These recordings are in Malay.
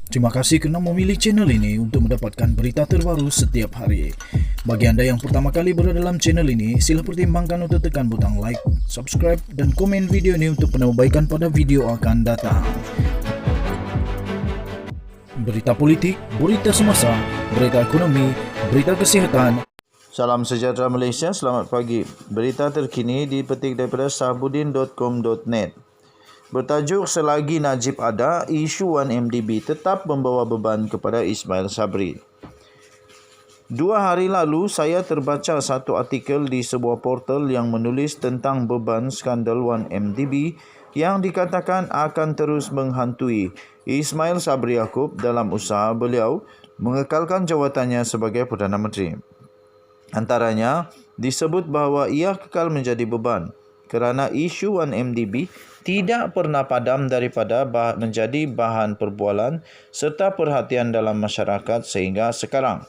Terima kasih kerana memilih channel ini untuk mendapatkan berita terbaru setiap hari. Bagi anda yang pertama kali berada dalam channel ini, sila pertimbangkan untuk tekan butang like, subscribe dan komen video ini untuk penambahbaikan pada video akan datang. Berita politik, berita semasa, berita ekonomi, berita kesihatan. Salam sejahtera Malaysia, selamat pagi. Berita terkini dipetik daripada sahbudin.com.net. Bertajuk selagi Najib ada, isu 1MDB tetap membawa beban kepada Ismail Sabri. 2 hari lalu, saya terbaca satu artikel di sebuah portal yang menulis tentang beban skandal 1MDB yang dikatakan akan terus menghantui Ismail Sabri Yaakob dalam usaha beliau mengekalkan jawatannya sebagai Perdana Menteri. Antaranya, disebut bahawa ia kekal menjadi beban kerana isu 1MDB tidak pernah padam daripada menjadi bahan perbualan serta perhatian dalam masyarakat sehingga sekarang.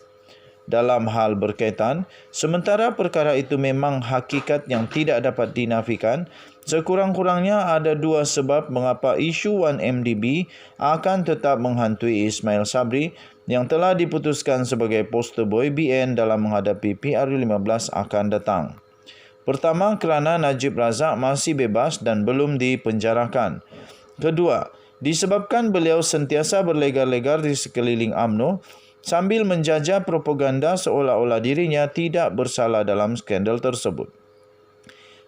Dalam hal berkaitan, sementara perkara itu memang hakikat yang tidak dapat dinafikan, sekurang-kurangnya ada 2 sebab mengapa isu 1MDB akan tetap menghantui Ismail Sabri yang telah diputuskan sebagai poster boy BN dalam menghadapi PRU15 akan datang. Pertama, kerana Najib Razak masih bebas dan belum dipenjarakan. Kedua, disebabkan beliau sentiasa berlegar-legar di sekeliling UMNO sambil menjajah propaganda seolah-olah dirinya tidak bersalah dalam skandal tersebut.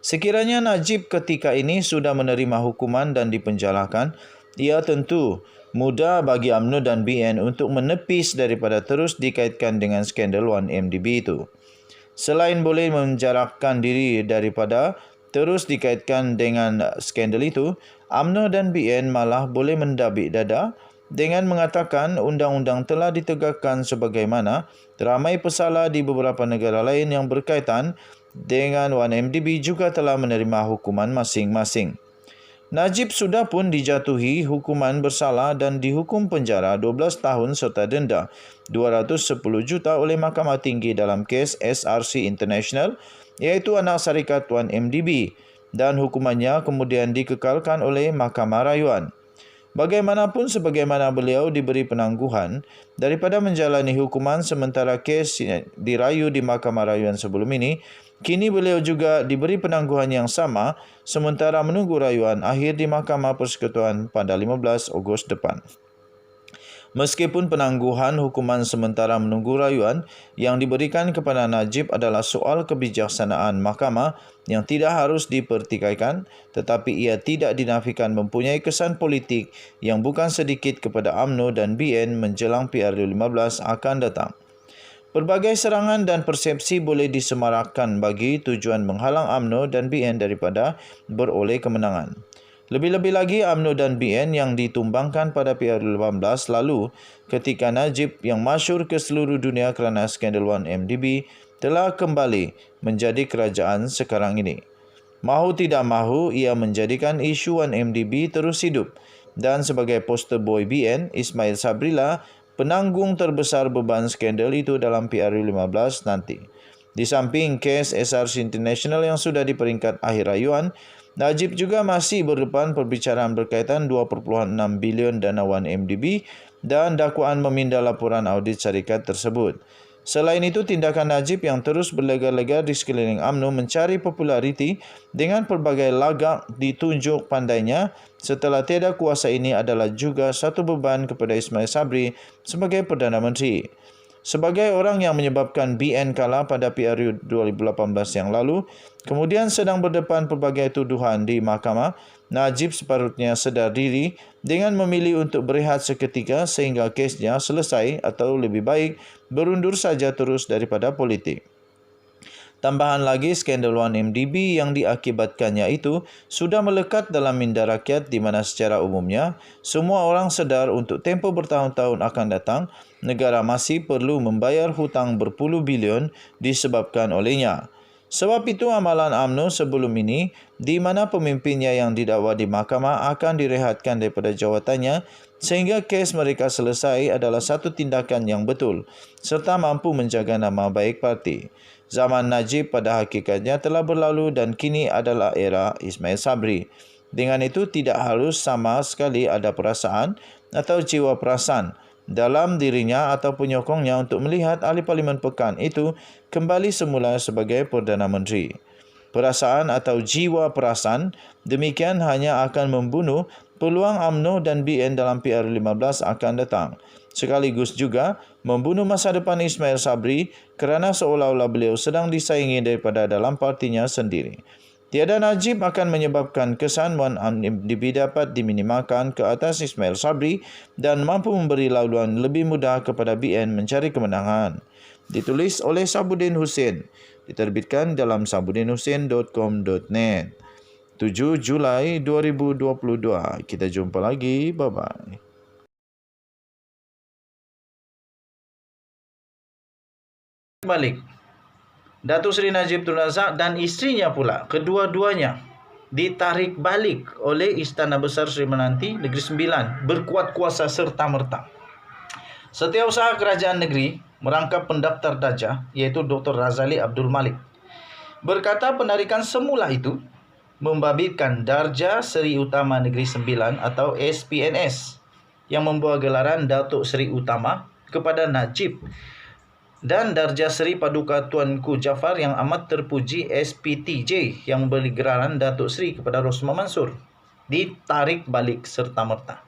Sekiranya Najib ketika ini sudah menerima hukuman dan dipenjarakan, ia tentu mudah bagi UMNO dan BN untuk menepis daripada terus dikaitkan dengan skandal 1MDB itu. Selain boleh menjarakkan diri daripada terus dikaitkan dengan skandal itu, UMNO dan BN malah boleh mendabik dada dengan mengatakan undang-undang telah ditegakkan sebagaimana ramai pesalah di beberapa negara lain yang berkaitan dengan 1MDB juga telah menerima hukuman masing-masing. Najib sudah pun dijatuhi hukuman bersalah dan dihukum penjara 12 tahun serta denda 210 juta oleh Mahkamah Tinggi dalam kes SRC International iaitu anak syarikat 1MDB dan hukumannya kemudian dikekalkan oleh Mahkamah Rayuan. Bagaimanapun sebagaimana beliau diberi penangguhan daripada menjalani hukuman sementara kes dirayu di Mahkamah Rayuan sebelum ini, kini beliau juga diberi penangguhan yang sama sementara menunggu rayuan akhir di Mahkamah Persekutuan pada 15 Ogos depan. Meskipun penangguhan hukuman sementara menunggu rayuan yang diberikan kepada Najib adalah soal kebijaksanaan mahkamah yang tidak harus dipertikaikan, tetapi ia tidak dinafikan mempunyai kesan politik yang bukan sedikit kepada UMNO dan BN menjelang PRU15 akan datang. Pelbagai serangan dan persepsi boleh disemarakkan bagi tujuan menghalang UMNO dan BN daripada beroleh kemenangan. Lebih-lebih lagi UMNO dan BN yang ditumbangkan pada PRU18 lalu ketika Najib yang masyhur ke seluruh dunia kerana skandal 1MDB telah kembali menjadi kerajaan sekarang ini. Mahu tidak mahu ia menjadikan isu 1MDB terus hidup dan sebagai poster boy BN, Ismail Sabri lah penanggung terbesar beban skandal itu dalam PRU15 nanti. Di samping kes SRC International yang sudah di peringkat akhir rayuan, Najib juga masih berdepan perbicaraan berkaitan 2.6 bilion dana 1MDB dan dakwaan meminda laporan audit syarikat tersebut. Selain itu, tindakan Najib yang terus berlegar-legar di sekeliling UMNO mencari populariti dengan pelbagai lagak ditunjuk pandainya setelah tiada kuasa ini adalah juga satu beban kepada Ismail Sabri sebagai Perdana Menteri. Sebagai orang yang menyebabkan BN kalah pada PRU 2018 yang lalu, kemudian sedang berdepan pelbagai tuduhan di mahkamah, Najib separutnya sedar diri dengan memilih untuk berehat seketika sehingga kesnya selesai atau lebih baik berundur saja terus daripada politik. Tambahan lagi, skandal 1MDB yang diakibatkannya itu sudah melekat dalam minda rakyat di mana secara umumnya semua orang sedar untuk tempoh bertahun-tahun akan datang, negara masih perlu membayar hutang berpuluh bilion disebabkan olehnya. Sebab itu amalan UMNO sebelum ini di mana pemimpinnya yang didakwa di mahkamah akan direhatkan daripada jawatannya sehingga kes mereka selesai adalah satu tindakan yang betul serta mampu menjaga nama baik parti. Zaman Najib pada hakikatnya telah berlalu dan kini adalah era Ismail Sabri. Dengan itu tidak harus sama sekali ada perasaan atau jiwa perasan dalam dirinya atau penyokongnya untuk melihat ahli Parlimen Pekan itu kembali semula sebagai Perdana Menteri. Perasaan atau jiwa perasan demikian hanya akan membunuh peluang UMNO dan BN dalam PR15 akan datang. Sekaligus juga membunuh masa depan Ismail Sabri kerana seolah-olah beliau sedang disaingi daripada dalam partinya sendiri. Tiada Najib akan menyebabkan kesan Wan MDB dapat diminimalkan ke atas Ismail Sabri dan mampu memberi laluan lebih mudah kepada BN mencari kemenangan. Ditulis oleh Sabudin Hussein. Diterbitkan dalam sabudinhussein.com.net. 7 Julai 2022. Kita jumpa lagi. Bye-bye. Balik. Datuk Seri Najib Tun Razak dan isterinya pula, kedua-duanya ditarik balik oleh Istana Besar Seri Menanti Negeri Sembilan berkuat kuasa serta-merta. Setiausaha Kerajaan Negeri merangkap pendaftar darjah iaitu Dr. Razali Abdul Malik berkata penarikan semula itu membabitkan Darjah Seri Utama Negeri Sembilan atau SPNS yang membawa gelaran Datuk Seri Utama kepada Najib dan Darjah Seri Paduka Tuanku Jaafar yang amat terpuji SPTJ yang memberi gelaran Datuk Seri kepada Rosmah Mansur ditarik balik serta-merta.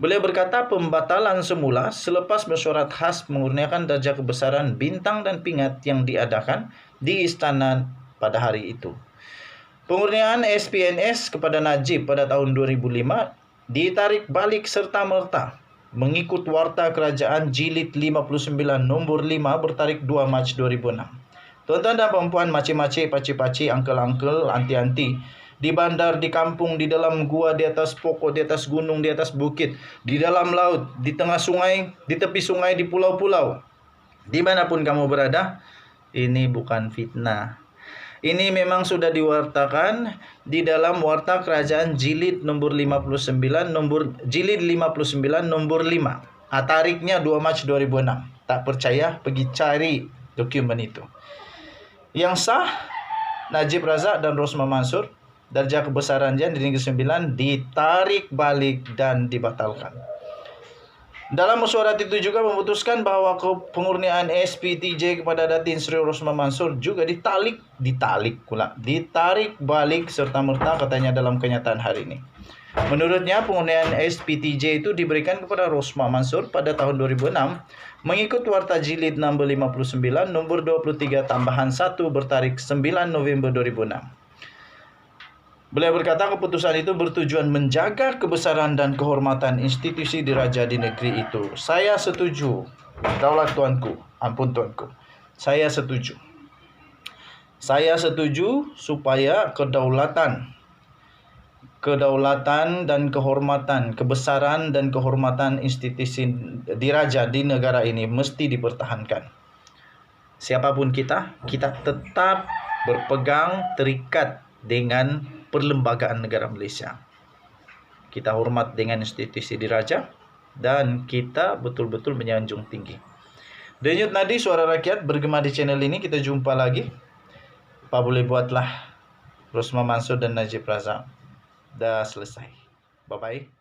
Beliau berkata pembatalan semula selepas mesyuarat khas mengurniakan darjah kebesaran bintang dan pingat yang diadakan di istana pada hari itu. Pengurniaan SPNS kepada Najib pada tahun 2005 ditarik balik serta-merta mengikut Warta Kerajaan Jilid 59 nombor 5 bertarikh 2 Mac 2006. Tuan-tuan dan puan-puan, makcik-makcik, pakcik-pakcik, angkel-angkel, anti-anti, di bandar, di kampung, di dalam gua, di atas pokok, di atas gunung, di atas bukit, di dalam laut, di tengah sungai, di tepi sungai, di pulau-pulau, dimanapun kamu berada, ini bukan fitnah. Ini memang sudah diwartakan di dalam Warta Kerajaan Jilid nombor 59 Jilid 59 nombor 5. Tarikhnya 2 Mac 2006. Tak percaya pergi cari dokumen itu. Yang sah Najib Razak dan Rosmah Mansur darjah kebesaran di Negeri Sembilan ditarik balik dan dibatalkan. Dalam mesyuarat itu juga memutuskan bahawa pengurniaan SPTJ kepada Datin Seri Rosmah Mansur juga ditarik balik serta-merta katanya dalam kenyataan hari ini. Menurutnya pengurniaan SPTJ itu diberikan kepada Rosmah Mansur pada tahun 2006 mengikut Warta Jilid nombor 59 nombor 23 tambahan 1 bertarikh 9 November 2006. Beliau berkata keputusan itu bertujuan menjaga kebesaran dan kehormatan institusi diraja di negeri itu. Saya setuju. Daulat tuanku. Ampun tuanku. Saya setuju. Saya setuju supaya kedaulatan dan kehormatan, kebesaran dan kehormatan institusi diraja di negara ini mesti dipertahankan. Siapapun kita tetap berpegang terikat dengan perlembagaan negara Malaysia. Kita hormat dengan institusi diraja dan kita betul-betul menyanjung tinggi. Denyut nadi suara rakyat bergema di channel ini. Kita jumpa lagi. Apa boleh buatlah Rosmah Mansur dan Najib Razak. Dah selesai. Bye-bye.